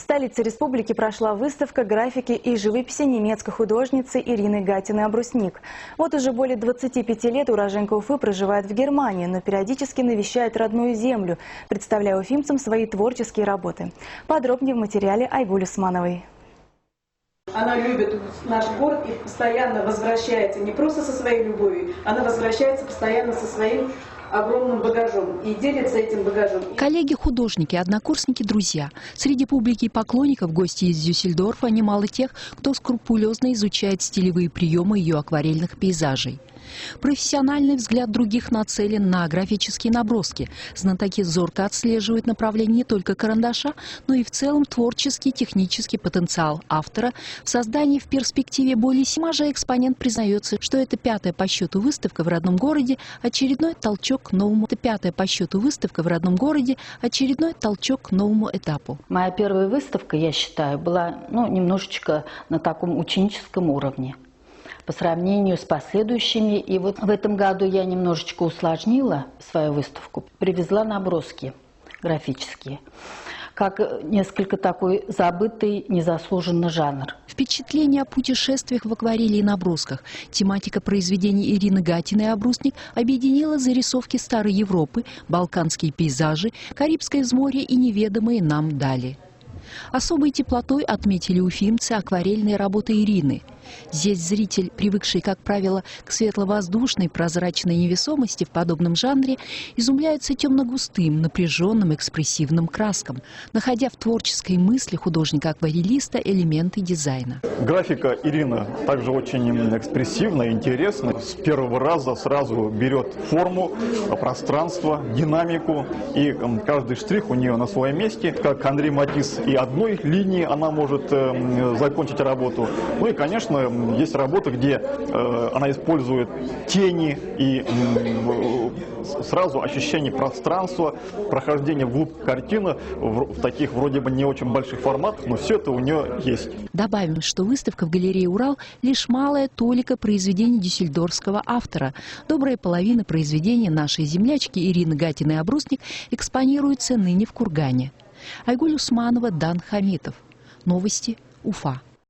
В столице республики прошла выставка графики и живописи немецкой художницы Ирины Гатиной-Абрусник. Вот уже более 25 лет уроженка Уфы проживает в Германии, но периодически навещает родную землю, представляя уфимцам свои творческие работы. Подробнее в материале Айгуль Усмановой. Она любит наш город и постоянно возвращается, не просто со своей любовью, она возвращается постоянно со своим огромным багажом и делится этим багажом. Коллеги-художники, однокурсники, друзья. Среди публики и поклонников, гости из Дюссельдорфа, немало тех, кто скрупулезно изучает стилевые приемы ее акварельных пейзажей. Профессиональный взгляд других нацелен на графические наброски. Знатоки зорко отслеживают направление не только карандаша, но и в целом творческий, технический потенциал автора в создании в перспективе более 7 же экспонент признается, что это пятая по счету выставка в родном городе, очередной толчок к новому этапу. Моя первая выставка, я считаю, была немножечко на таком ученическом уровне по сравнению с последующими. И вот в этом году я немножечко усложнила свою выставку, привезла наброски графические, как несколько такой забытый, незаслуженный жанр. Впечатление о путешествиях в акварели и набросках. Тематика произведений Ирины Гатиной-Абрусник объединила зарисовки старой Европы, балканские пейзажи, Карибское взморье и неведомые нам дали. Особой теплотой отметили уфимцы акварельные работы Ирины. Здесь зритель, привыкший, как правило, к светловоздушной, прозрачной невесомости в подобном жанре, изумляется темно-густым, напряженным, экспрессивным краскам, находя в творческой мысли художника-акварелиста элементы дизайна. Графика Ирины также очень экспрессивная, интересная. С первого раза сразу берет форму, пространство, динамику, и каждый штрих у нее на своем месте. Как Андрей Матисс, и одной линии она может закончить работу. Ну и, конечно, есть работы, где она использует тени и сразу ощущение пространства, прохождение вглубь картины в таких вроде бы не очень больших форматах, но все это у нее есть. Добавим, что выставка в галерее «Урал» лишь малая толика произведений дюссельдорфского автора. Добрая половина произведений нашей землячки Ирины Гатиной-Абрусник экспонируется ныне в Кургане. Айгуль Усманова, Дан Хамитов. Новости, Уфа.